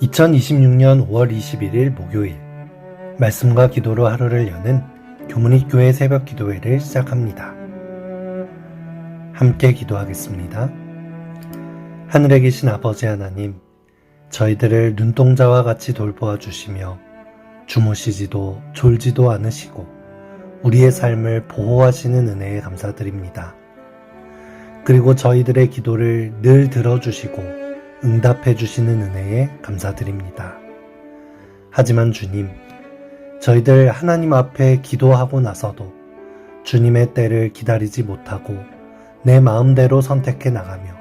2026년 5월 21일 목요일 말씀과 기도로 하루를 여는 교문익교회 새벽 기도회를 시작합니다. 함께 기도하겠습니다. 하늘에 계신 아버지 하나님, 저희들을 눈동자와 같이 돌보아 주시며 주무시지도 졸지도 않으시고 우리의 삶을 보호하시는 은혜에 감사드립니다. 그리고 저희들의 기도를 늘 들어주시고 응답해 주시는 은혜에 감사드립니다. 하지만 주님, 저희들 하나님 앞에 기도하고 나서도 주님의 때를 기다리지 못하고 내 마음대로 선택해 나가며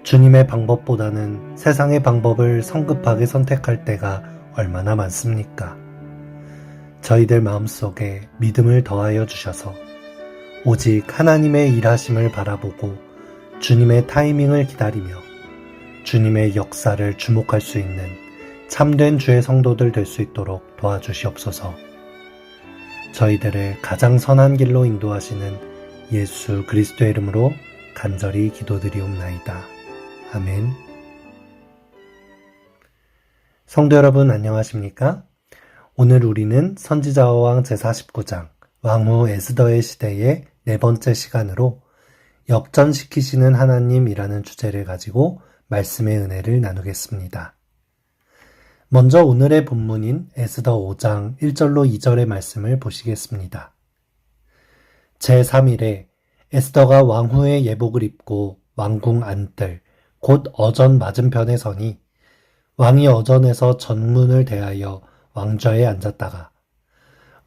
주님의 방법보다는 세상의 방법을 성급하게 선택할 때가 얼마나 많습니까? 저희들 마음속에 믿음을 더하여 주셔서 오직 하나님의 일하심을 바라보고 주님의 타이밍을 기다리며 주님의 역사를 주목할 수 있는 참된 주의 성도들 될 수 있도록 도와주시옵소서. 저희들을 가장 선한 길로 인도하시는 예수 그리스도의 이름으로 간절히 기도드리옵나이다. 아멘. 성도 여러분 안녕하십니까? 오늘 우리는 선지자와 왕 제49장 왕후 에스더의 시대의 네 번째 시간으로 역전시키시는 하나님이라는 주제를 가지고 말씀의 은혜를 나누겠습니다. 먼저 오늘의 본문인 에스더 5장 1절로 2절의 말씀을 보시겠습니다. 제3일에 에스더가 왕후의 예복을 입고 왕궁 안뜰 곧 어전 맞은편에 서니 왕이 어전에서 전문을 대하여 왕좌에 앉았다가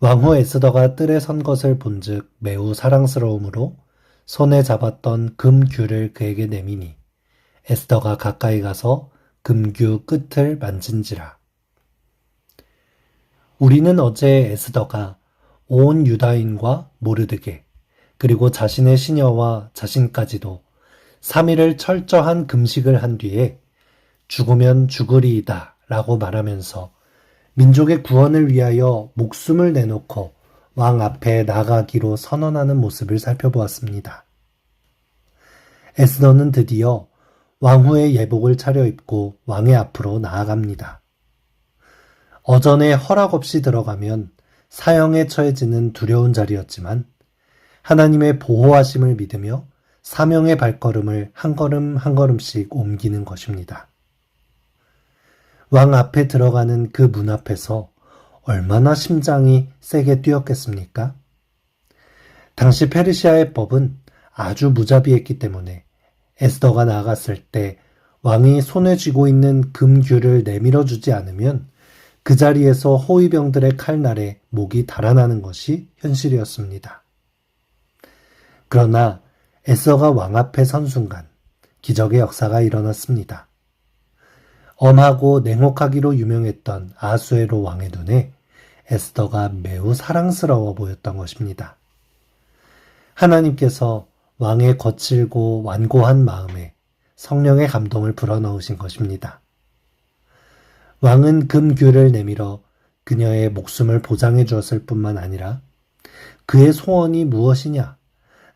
왕후 에스더가 뜰에 선 것을 본즉 매우 사랑스러움으로 손에 잡았던 금규를 그에게 내미니 에스더가 가까이 가서 금규 끝을 만진지라. 우리는 어제 에스더가 온 유다인과 모르드게 그리고 자신의 시녀와 자신까지도 3일을 철저한 금식을 한 뒤에 죽으면 죽으리이다 라고 말하면서 민족의 구원을 위하여 목숨을 내놓고 왕 앞에 나가기로 선언하는 모습을 살펴보았습니다. 에스더는 드디어 왕후의 예복을 차려입고 왕의 앞으로 나아갑니다. 어전에 허락 없이 들어가면 사형에 처해지는 두려운 자리였지만 하나님의 보호하심을 믿으며 사명의 발걸음을 한 걸음 한 걸음씩 옮기는 것입니다. 왕 앞에 들어가는 그 문 앞에서 얼마나 심장이 세게 뛰었겠습니까? 당시 페르시아의 법은 아주 무자비했기 때문에 에스더가 나아갔을 때 왕이 손에 쥐고 있는 금규를 내밀어 주지 않으면 그 자리에서 호위병들의 칼날에 목이 달아나는 것이 현실이었습니다. 그러나 에스더가 왕 앞에 선 순간 기적의 역사가 일어났습니다. 엄하고 냉혹하기로 유명했던 아하수에로 왕의 눈에 에스더가 매우 사랑스러워 보였던 것입니다. 하나님께서 왕의 거칠고 완고한 마음에 성령의 감동을 불어넣으신 것입니다. 왕은 금규를 내밀어 그녀의 목숨을 보장해 주었을 뿐만 아니라 그의 소원이 무엇이냐?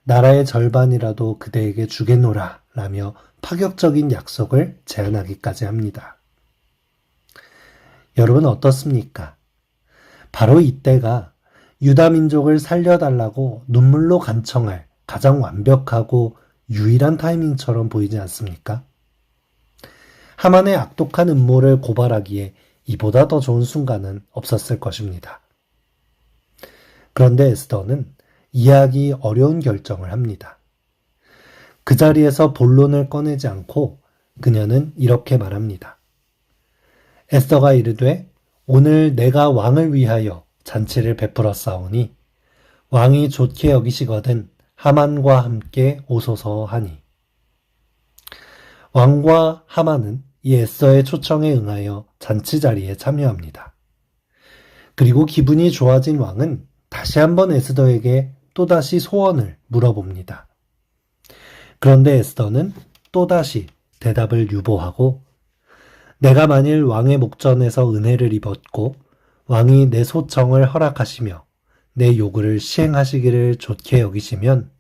나라의 절반이라도 그대에게 주겠노라 라며 파격적인 약속을 제안하기까지 합니다. 여러분 어떻습니까? 바로 이때가 유다 민족을 살려달라고 눈물로 간청할 가장 완벽하고 유일한 타이밍처럼 보이지 않습니까? 하만의 악독한 음모를 고발하기에 이보다 더 좋은 순간은 없었을 것입니다. 그런데 에스더는 이해하기 어려운 결정을 합니다. 그 자리에서 본론을 꺼내지 않고 그녀는 이렇게 말합니다. 에스더가 이르되 오늘 내가 왕을 위하여 잔치를 베풀었사오니 왕이 좋게 여기시거든 하만과 함께 오소서 하니. 왕과 하만은 이 에스더의 초청에 응하여 잔치 자리에 참여합니다. 그리고 기분이 좋아진 왕은 다시 한번 에스더에게 또다시 소원을 물어봅니다. 그런데 에스더는 또다시 대답을 유보하고 내가 만일 왕의 목전에서 은혜를 입었고 왕이 내 소청을 허락하시며 내 요구를 시행하시기를 좋게 여기시면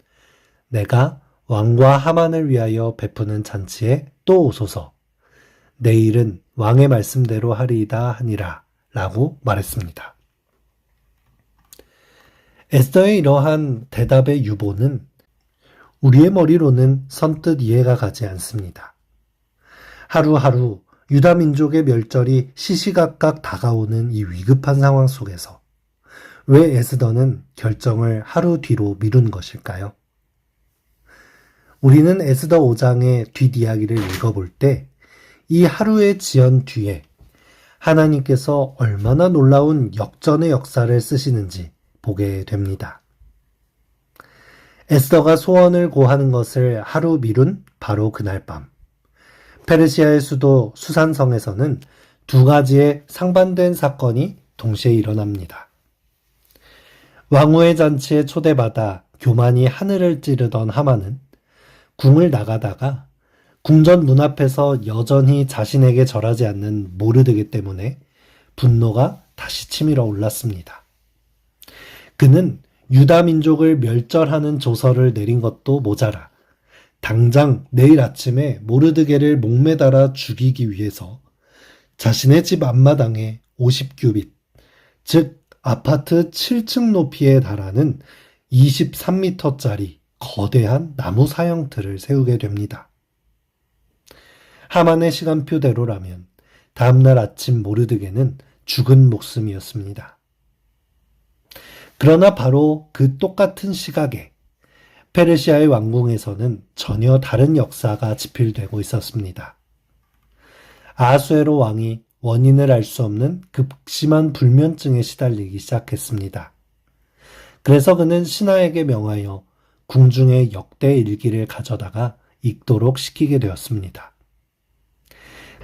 내가 왕과 하만을 위하여 베푸는 잔치에 또 오소서. 내일은 왕의 말씀대로 하리이다 하니라 라고 말했습니다. 에스더의 이러한 대답의 유보는 우리의 머리로는 선뜻 이해가 가지 않습니다. 하루하루 유다 민족의 멸절이 시시각각 다가오는 이 위급한 상황 속에서 왜 에스더는 결정을 하루 뒤로 미룬 것일까요? 우리는 에스더 5장의 뒷이야기를 읽어볼 때 이 하루의 지연 뒤에 하나님께서 얼마나 놀라운 역전의 역사를 쓰시는지 보게 됩니다. 에스더가 소원을 고하는 것을 하루 미룬 바로 그날 밤, 페르시아의 수도 수산성에서는 두 가지의 상반된 사건이 동시에 일어납니다. 왕후의 잔치에 초대받아 교만이 하늘을 찌르던 하만은 궁을 나가다가 궁전 문 앞에서 여전히 자신에게 절하지 않는 모르드게 때문에 분노가 다시 치밀어 올랐습니다. 그는 유다 민족을 멸절하는 조서를 내린 것도 모자라 당장 내일 아침에 모르드게를 목매달아 죽이기 위해서 자신의 집 앞마당에 50규빗, 즉 아파트 7층 높이에 달하는 23m짜리 거대한 나무 사형틀을 세우게 됩니다. 하만의 시간표대로라면 다음날 아침 모르드게는 죽은 목숨이었습니다. 그러나 바로 그 똑같은 시각에 페르시아의 왕궁에서는 전혀 다른 역사가 지필되고 있었습니다. 아하수에로 왕이 원인을 알 수 없는 극심한 불면증에 시달리기 시작했습니다. 그래서 그는 신하에게 명하여 궁중의 역대 일기를 가져다가 읽도록 시키게 되었습니다.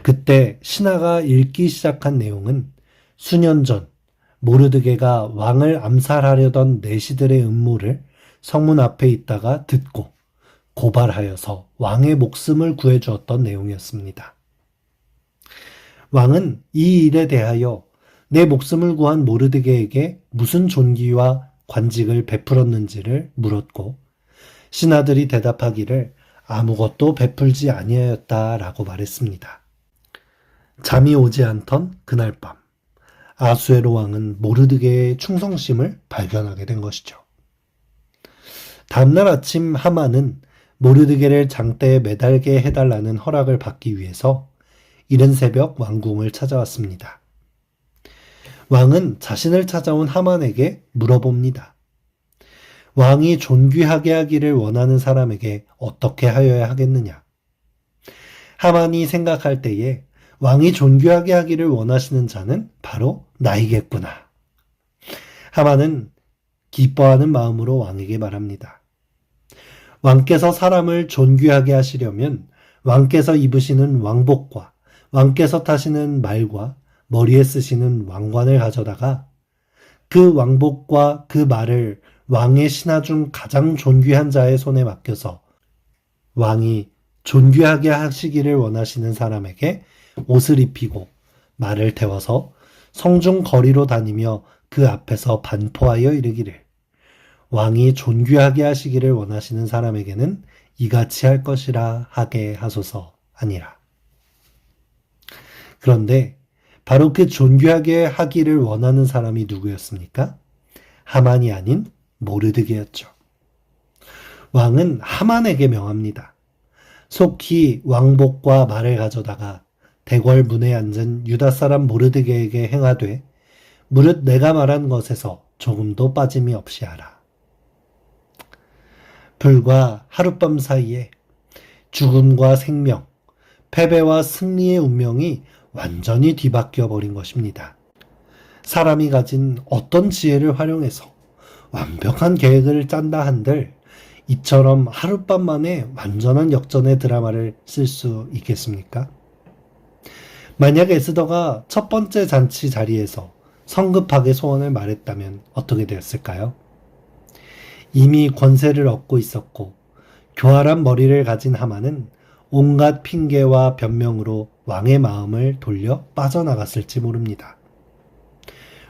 그때 신하가 읽기 시작한 내용은 수년 전 모르드게가 왕을 암살하려던 내시들의 음모를 성문 앞에 있다가 듣고 고발하여서 왕의 목숨을 구해주었던 내용이었습니다. 왕은 이 일에 대하여 내 목숨을 구한 모르드게에게 무슨 존귀와 관직을 베풀었는지를 물었고 신하들이 대답하기를 아무것도 베풀지 아니하였다라고 말했습니다. 잠이 오지 않던 그날 밤 아수에로 왕은 모르드게의 충성심을 발견하게 된 것이죠. 다음날 아침 하만은 모르드게를 장대에 매달게 해달라는 허락을 받기 위해서 이른 새벽 왕궁을 찾아왔습니다. 왕은 자신을 찾아온 하만에게 물어봅니다. 왕이 존귀하게 하기를 원하는 사람에게 어떻게 하여야 하겠느냐? 하만이 생각할 때에 왕이 존귀하게 하기를 원하시는 자는 바로 나이겠구나. 하만은 기뻐하는 마음으로 왕에게 말합니다. 왕께서 사람을 존귀하게 하시려면 왕께서 입으시는 왕복과 왕께서 타시는 말과 머리에 쓰시는 왕관을 가져다가 그 왕복과 그 말을 왕의 신하 중 가장 존귀한 자의 손에 맡겨서 왕이 존귀하게 하시기를 원하시는 사람에게 옷을 입히고 말을 태워서 성중 거리로 다니며 그 앞에서 반포하여 이르기를 왕이 존귀하게 하시기를 원하시는 사람에게는 이같이 할 것이라 하게 하소서 아니라. 그런데 바로 그 존귀하게 하기를 원하는 사람이 누구였습니까? 하만이 아닌 모르드게였죠. 왕은 하만에게 명합니다. 속히 왕복과 말을 가져다가 대궐 문에 앉은 유다 사람 모르드게에게 행하되 무릇 내가 말한 것에서 조금도 빠짐이 없이 하라. 불과 하룻밤 사이에 죽음과 생명, 패배와 승리의 운명이 완전히 뒤바뀌어 버린 것입니다. 사람이 가진 어떤 지혜를 활용해서 완벽한 계획을 짠다 한들 이처럼 하룻밤 만에 완전한 역전의 드라마를 쓸 수 있겠습니까? 만약 에스더가 첫 번째 잔치 자리에서 성급하게 소원을 말했다면 어떻게 되었을까요? 이미 권세를 얻고 있었고 교활한 머리를 가진 하만은 온갖 핑계와 변명으로 왕의 마음을 돌려 빠져나갔을지 모릅니다.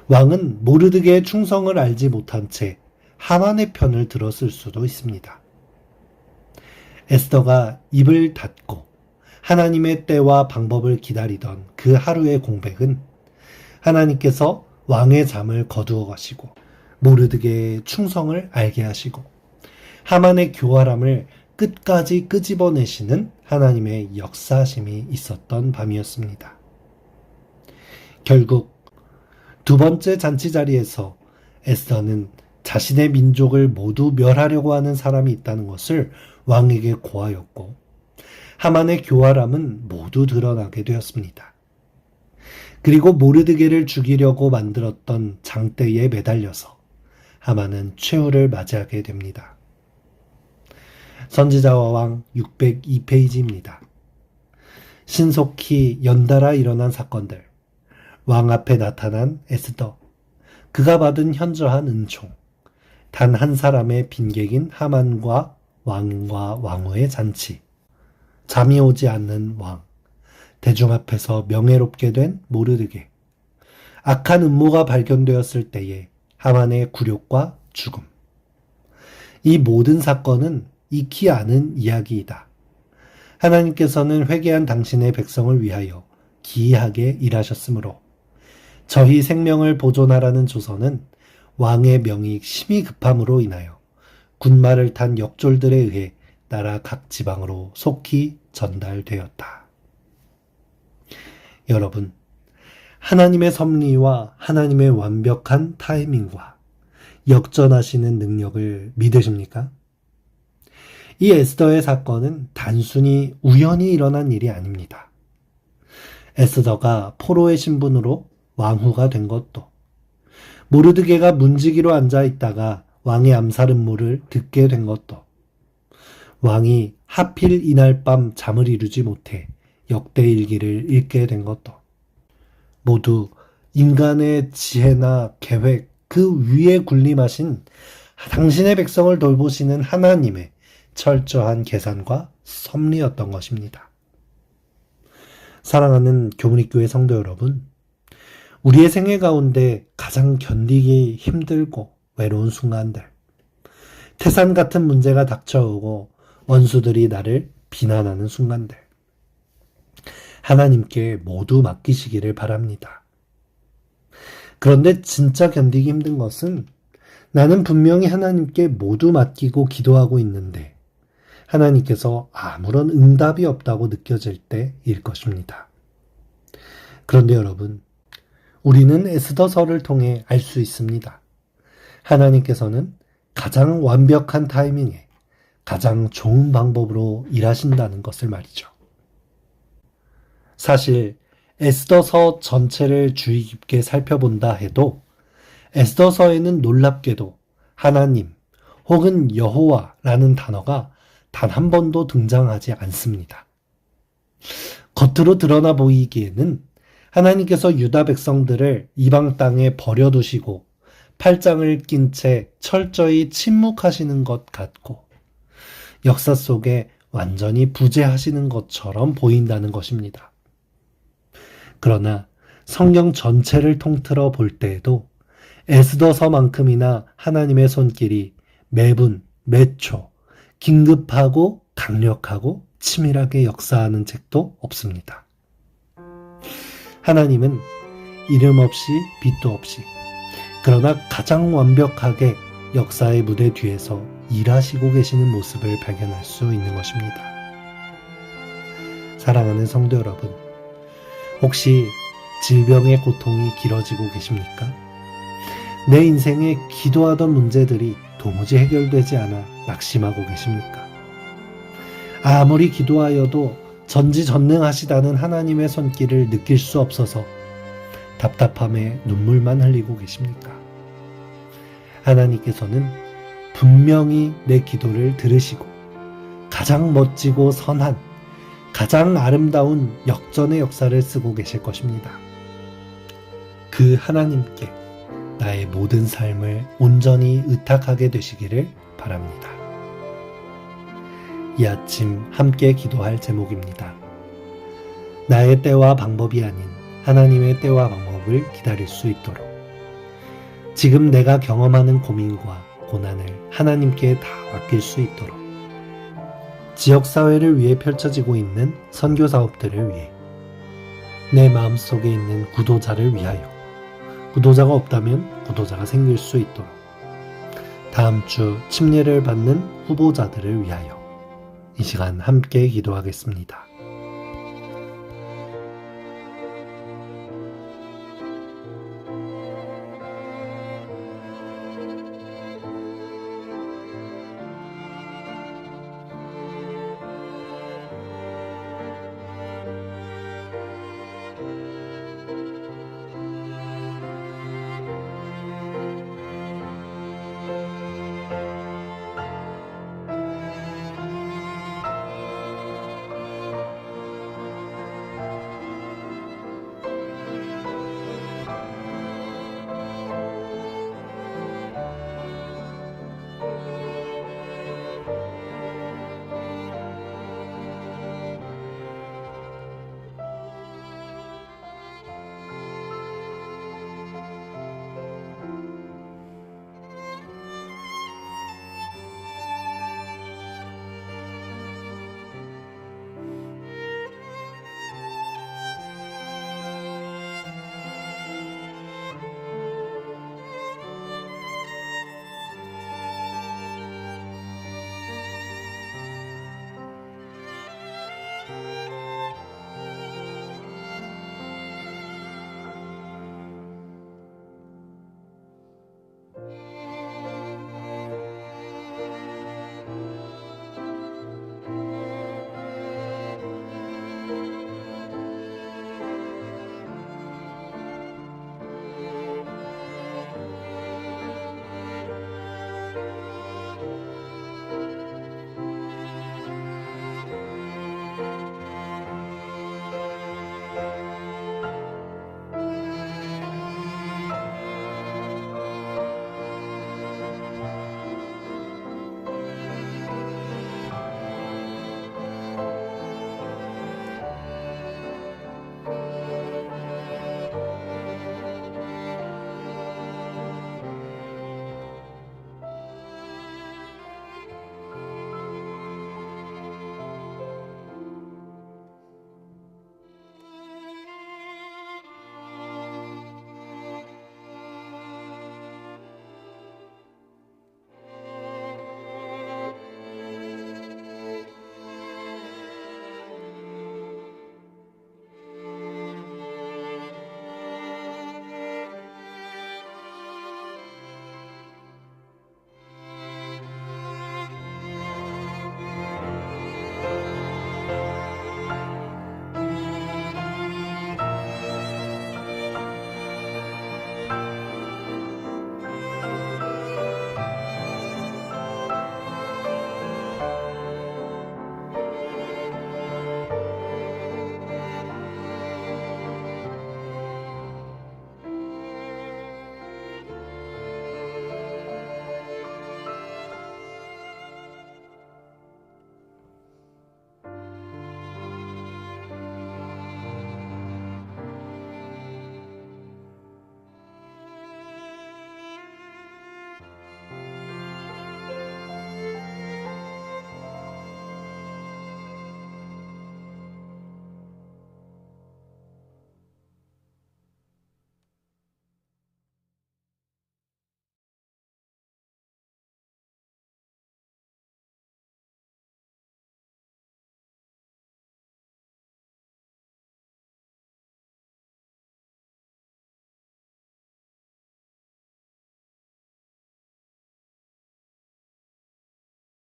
왕은 모르드게의 충성을 알지 못한 채 하만의 편을 들었을 수도 있습니다. 에스더가 입을 닫고 하나님의 때와 방법을 기다리던 그 하루의 공백은 하나님께서 왕의 잠을 거두어 가시고 모르드게의 충성을 알게 하시고 하만의 교활함을 끝까지 끄집어내시는 하나님의 역사심이 있었던 밤이었습니다. 결국 두 번째 잔치 자리에서 에스더는 자신의 민족을 모두 멸하려고 하는 사람이 있다는 것을 왕에게 고하였고 하만의 교활함은 모두 드러나게 되었습니다. 그리고 모르드게를 죽이려고 만들었던 장대에 매달려서 하만은 최후를 맞이하게 됩니다. 선지자와 왕 602페이지입니다. 신속히 연달아 일어난 사건들, 왕 앞에 나타난 에스더, 그가 받은 현저한 은총, 단 한 사람의 빈객인 하만과 왕과 왕후의 잔치, 잠이 오지 않는 왕, 대중 앞에서 명예롭게 된 모르드게, 악한 음모가 발견되었을 때의 하만의 굴욕과 죽음. 이 모든 사건은 익히 아는 이야기이다. 하나님께서는 회개한 당신의 백성을 위하여 기이하게 일하셨으므로 저희 생명을 보존하라는 조서는 왕의 명이 심히 급함으로 인하여 군마를 탄 역졸들에 의해 나라 각 지방으로 속히 전달되었다. 여러분, 하나님의 섭리와 하나님의 완벽한 타이밍과 역전하시는 능력을 믿으십니까? 이 에스더의 사건은 단순히 우연히 일어난 일이 아닙니다. 에스더가 포로의 신분으로 왕후가 된 것도, 모르드게가 문지기로 앉아 있다가 왕의 암살 음모를 듣게 된 것도, 왕이 하필 이날 밤 잠을 이루지 못해 역대일기를 읽게 된 것도, 모두 인간의 지혜나 계획 그 위에 군림하신 당신의 백성을 돌보시는 하나님의 철저한 계산과 섭리였던 것입니다. 사랑하는 교문익교회 성도 여러분, 우리의 생애 가운데 가장 견디기 힘들고 외로운 순간들, 태산 같은 문제가 닥쳐오고 원수들이 나를 비난하는 순간들, 하나님께 모두 맡기시기를 바랍니다. 그런데 진짜 견디기 힘든 것은 나는 분명히 하나님께 모두 맡기고 기도하고 있는데 하나님께서 아무런 응답이 없다고 느껴질 때일 것입니다. 그런데 여러분, 우리는 에스더서를 통해 알 수 있습니다. 하나님께서는 가장 완벽한 타이밍에 가장 좋은 방법으로 일하신다는 것을 말이죠. 사실 에스더서 전체를 주의 깊게 살펴본다 해도 에스더서에는 놀랍게도 하나님 혹은 여호와라는 단어가 단 한 번도 등장하지 않습니다. 겉으로 드러나 보이기에는 하나님께서 유다 백성들을 이방 땅에 버려두시고 팔짱을 낀 채 철저히 침묵하시는 것 같고 역사 속에 완전히 부재하시는 것처럼 보인다는 것입니다. 그러나 성경 전체를 통틀어 볼 때에도 에스더서만큼이나 하나님의 손길이 매분, 매초, 긴급하고 강력하고 치밀하게 역사하는 책도 없습니다. 하나님은 이름 없이 빛도 없이 그러나 가장 완벽하게 역사의 무대 뒤에서 일하시고 계시는 모습을 발견할 수 있는 것입니다. 사랑하는 성도 여러분, 혹시 질병의 고통이 길어지고 계십니까? 내 인생에 기도하던 문제들이 도무지 해결되지 않아 낙심하고 계십니까? 아무리 기도하여도 전지전능하시다는 하나님의 손길을 느낄 수 없어서 답답함에 눈물만 흘리고 계십니까? 하나님께서는 분명히 내 기도를 들으시고 가장 멋지고 선한, 가장 아름다운 역전의 역사를 쓰고 계실 것입니다. 그 하나님께 나의 모든 삶을 온전히 의탁하게 되시기를 바랍니다. 이 아침 함께 기도할 제목입니다. 나의 때와 방법이 아닌 하나님의 때와 방법을 기다릴 수 있도록 지금 내가 경험하는 고민과 고난을 하나님께 다 맡길 수 있도록 지역사회를 위해 펼쳐지고 있는 선교 사업들을 위해, 내 마음속에 있는 구도자를 위하여, 구도자가 없다면 구도자가 생길 수 있도록, 다음 주 침례를 받는 후보자들을 위하여 이 시간 함께 기도하겠습니다.